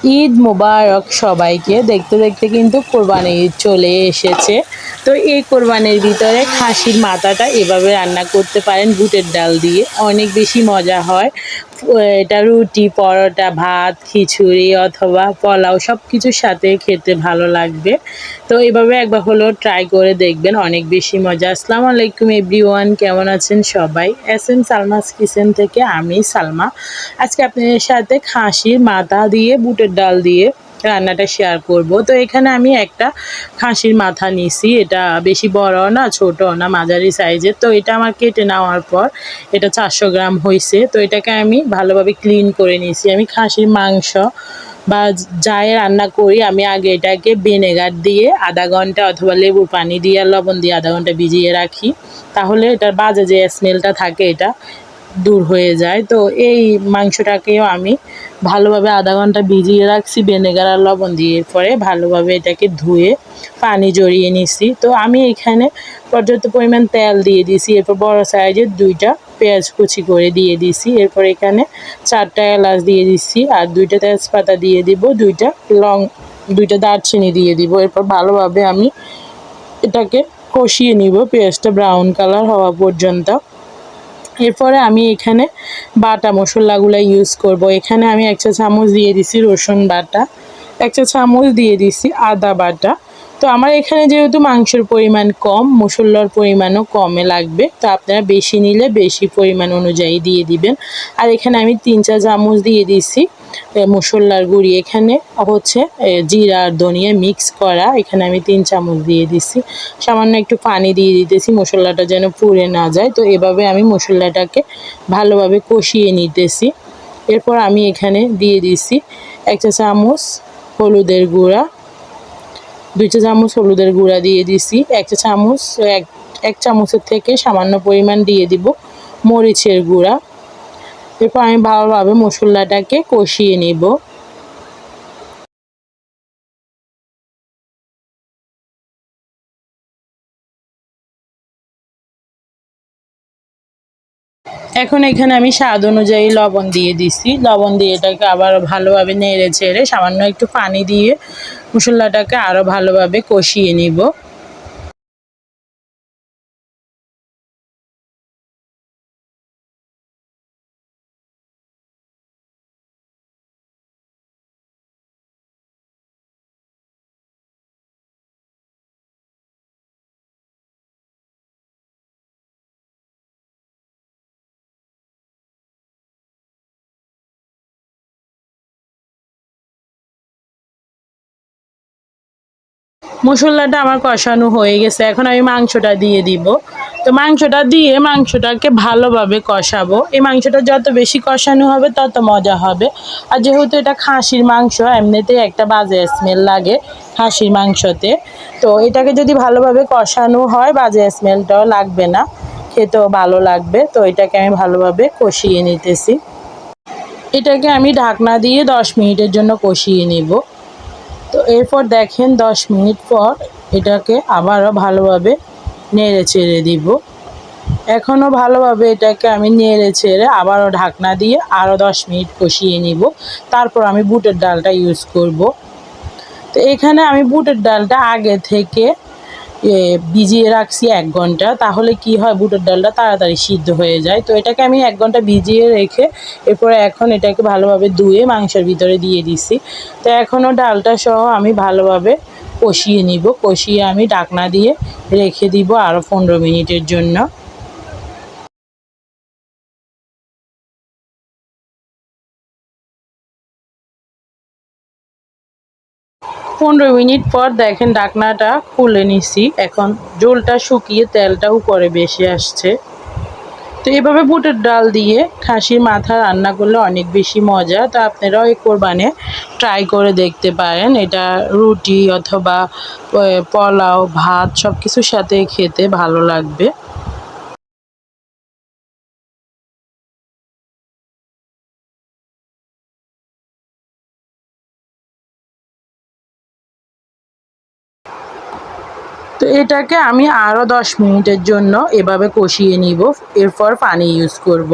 ঈদ মোবারক সবাইকে। দেখতে দেখতে কিন্তু কোরবানির ঈদ চলে এসেছে। তো এই কোরবানির ভিতরে খাসির মাথাটা এভাবে রান্না করতে পারেন বুটের ডাল দিয়ে, অনেক বেশি মজা হয়। এটা রুটি, পরোটা, ভাত, খিচুড়ি অথবা পোলাও সব কিছুর সাথে খেতে ভালো লাগবে। তো এভাবে একবার হলেও ট্রাই করে দেখবেন, অনেক বেশি মজা। আসসালামু আলাইকুম এভরিওয়ান, কেমন আছেন সবাই? এসএম সালমাস কিচেন থেকে আমি সালমা। আজকে আপনাদের সাথে খাসির মাথা দিয়ে বুটের ডাল দিয়ে রান্নাটা শেয়ার করব। তো এখানে আমি একটা খাসির মাথা নিছি, এটা বেশি বড় না ছোট না, মাঝারি সাইজের। তো এটা আমার কেটে নেওয়ার পর এটা 400 গ্রাম হয়েছে। তো এটাকে আমি ভালোভাবে ক্লিন করে নিয়েছি। আমি খাসির মাংস বা যাই রান্না করি, আমি আগে এটাকে ভিনেগার দিয়ে আধা ঘন্টা অথবা লেবুর পানি দিয়ে আর লবণ দিয়ে আধা ঘন্টা ভিজিয়ে রাখি। তাহলে এটার বাজে যে স্মেলটা থাকে এটা দূর হয়ে যায়। তো এই মাংসটাকেও আমি ভালোভাবে আধা ঘন্টা ভিজিয়ে রাখছি ভিনেগার আর লবণ দিয়ে। পরে ভালোভাবে এটাকে ধুয়ে পানি জড়িয়ে নিছি। তো আমি এখানে পর্যাপ্ত পরিমাণ তেল দিয়ে দিছি। এরপর বড় সাইজের 2টা পেঁয়াজ কুচি করে দিয়ে দিছি। এরপর এখানে 4টা এলাচ দিয়ে দিচ্ছি আর 2টা তেজপাতা দিয়ে দিব, 2টা দারচিনি দিয়ে দিব। এরপর ভালোভাবে আমি এটাকে কষিয়ে নিব পেঁয়াজটা ব্রাউন কালার হওয়া পর্যন্ত। এরপরে আমি এখানে বাটা মশলাগুলো ইউজ করব। এখানে আমি 1 চা চামচ দিয়ে দিছি রসুন বাটা, 1 চা চামচ দিয়ে দিছি আদা বাটা। তো আমার এখানে যেহেতু মাংসের পরিমাণ কম, মশলার পরিমাণও কমে লাগবে। তো আপনারা বেশি নিলে বেশি পরিমাণ অনুযায়ী দিয়ে দিবেন। আর এখানে আমি 3 চা চামচ দিয়ে দিছি মশলার গুঁড়ি। এখানে হচ্ছে জিরা আর ধনিয়া মিক্স করা, এখানে আমি 3 চামচ দিয়ে দিছি। সামান্য একটু পানি দিয়ে দিতেছি মশলাটা যেন পুড়ে না যায়। তো এভাবে আমি মশলাটাকে ভালোভাবে কষিয়ে নিতেছি। এরপর আমি এখানে দিয়ে দিছি 1 চা চামচ হলুদের গুঁড়া, 2 চা চামচ হলুদের গুঁড়া দিয়ে দিছি, 1 চা চামচ এক চামচের থেকে সামান্য পরিমাণ দিয়ে দিব মরিচের গুঁড়া। এরপর আমি ভালোভাবে মশলাটাকে কষিয়ে নিব। এখন এখানে আমি স্বাদ অনুযায়ী লবণ দিয়ে দিছি। লবণ দিয়ে এটাকে আবার ভালোভাবে নেড়ে চেড়ে সামান্য একটু পানি দিয়ে মশলাটাকে আরও ভালোভাবে কষিয়ে নিব। মশলাটা আমার কষানো হয়ে গেছে, এখন আমি মাংসটা দিয়ে দিব। তো মাংসটা দিয়ে মাংসটাকে ভালোভাবে কষাবো। এই মাংসটা যত বেশি কষানো হবে তত মজা হবে। আর যেহেতু এটা খাসির মাংস, এমনিতেই একটা বাজে স্মেল লাগে খাসির মাংসতে। তো এটাকে যদি ভালোভাবে কষানো হয় বাজে স্মেলটাও লাগবে না, খেতেও ভালো লাগবে। তো এটাকে আমি ভালোভাবে কষিয়ে নিতেছি। এটাকে আমি ঢাকনা দিয়ে 10 মিনিটের জন্য কষিয়ে নিব। তো এরপর দেখেন 10 মিনিট পর এটাকে আবারও ভালোভাবে নেড়ে চেড়ে দিব। এখনও ভালোভাবে এটাকে আমি নেড়ে চেড়ে আবারও ঢাকনা দিয়ে আরও 10 মিনিট কষিয়ে নিব। তারপর আমি বুটের ডালটা ইউজ করব। তো এখানে আমি বুটের ডালটা আগে থেকে ভিজিয়ে রাখছি 1 ঘন্টা। তাহলে কি হয়, বুটের ডালটা তাড়াতাড়ি সিদ্ধ হয়ে যায়। তো এটাকে আমি 1 ঘন্টা ভিজিয়ে রেখে এরপরে এখন এটাকে ভালোভাবে ধুয়ে মাংসের ভিতরে দিয়ে দিছি। তো এখনও ডালটা সহ আমি ভালোভাবে কষিয়ে নিব। কষিয়ে আমি ঢাকনা দিয়ে রেখে দিব আরও 15 মিনিটের জন্য। 15 মিনিট পর দেখেন ঢাকনাটা খুলে নিছি। এখন ঝোলটা শুকিয়ে তেলটা উপরে বেশি আসছে। তো এভাবে বুটের ডাল দিয়ে খাসির মাথা রান্না করলে অনেক বেশি মজা। তো আপনারাও এই কোরবানে ট্রাই করে দেখতে পারেন। এটা রুটি অথবা পোলাও, ভাত সব কিছুর সাথে খেতে ভালো লাগবে। তো এটাকে আমি আরও 10 মিনিটের জন্য এভাবে কষিয়ে নিব। এরপর পানি ইউজ করব।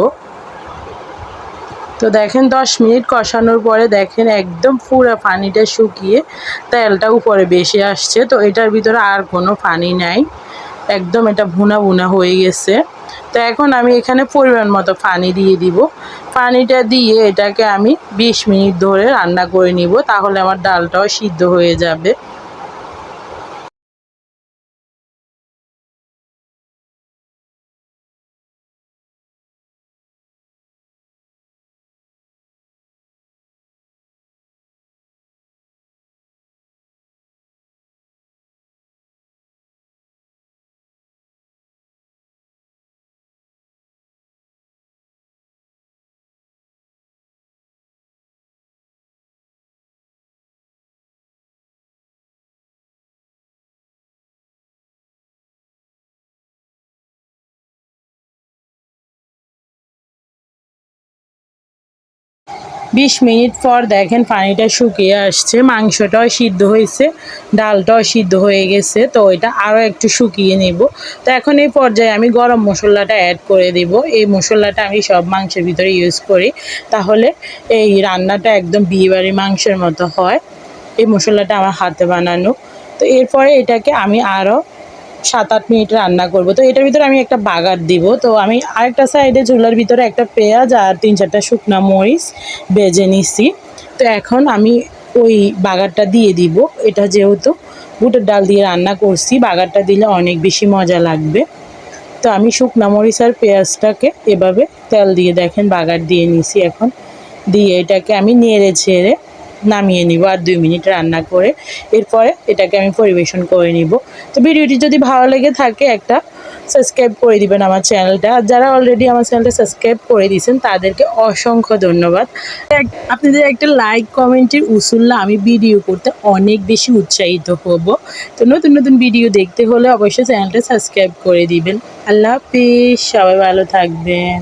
তো দেখেন 10 মিনিট কষানোর পরে দেখেন একদম পুরো পানিটা শুকিয়ে তেলটা উপরে বেশি আসছে। তো এটার ভিতরে আর কোনো পানি নাই, একদম এটা ভুনা ভুনা হয়ে গেছে। তো এখন আমি এখানে পরিমাণ মতো পানি দিয়ে দিব। পানিটা দিয়ে এটাকে আমি 20 মিনিট ধরে রান্না করে নিব, তাহলে আমার ডালটাও সিদ্ধ হয়ে যাবে। 20 মিনিট পর দেখেন পানিটা শুকিয়ে আসছে, মাংসটাও সিদ্ধ হয়েছে, ডালটাও সিদ্ধ হয়ে গেছে। তো এটা আরও একটু শুকিয়ে নেব। তো এখন এই পর্যায়ে আমি গরম মশলাটা অ্যাড করে দেব। এই মশলাটা আমি সব মাংসের ভিতরে ইউজ করি, তাহলে এই রান্নাটা একদম বিয়েবাড়ির মাংসের মতো হয়। এই মশলাটা আমার হাতে বানানো। তো এরপরে এটাকে আমি আরও 7-8 মিনিট রান্না করব। তো এটার ভিতরে আমি একটা বাগার দিব। তো আমি আরেকটা সাইডে চুলার ভিতরে একটা পেঁয়াজ আর 3-4টা শুকনা মরিচ ভেজে নিছি। তো এখন আমি ওই বাগারটা দিয়ে দিব। এটা যেহেতু বুটের ডাল দিয়ে রান্না করছি, বাগারটা দিলে অনেক বেশি মজা লাগবে। তো আমি শুকনা মরিচ আর পেঁয়াজটাকে এভাবে তেল দিয়ে দেখেন বাগার দিয়ে নিছি। এখন দিয়ে এটাকে আমি নেড়ে ছেড়ে নামিয়ে নিব আর 2 মিনিট রান্না করে। এরপরে এটাকে আমি পরিবেশন করে নিব। তো ভিডিওটি যদি ভালো লেগে থাকে একটা সাবস্ক্রাইব করে দিবেন আমার চ্যানেলটা। আর যারা অলরেডি আমার চ্যানেলটা সাবস্ক্রাইব করে দিয়েছেন তাদেরকে অসংখ্য ধন্যবাদ। আপনাদের একটা লাইক কমেন্টের উসুল্লা আমি ভিডিও করতে অনেক বেশি উৎসাহিত হব। তো নতুন নতুন ভিডিও দেখতে হলে অবশ্যই চ্যানেলটা সাবস্ক্রাইব করে দিবেন। আল্লাহ হাফিজ, সবাই ভালো থাকবেন।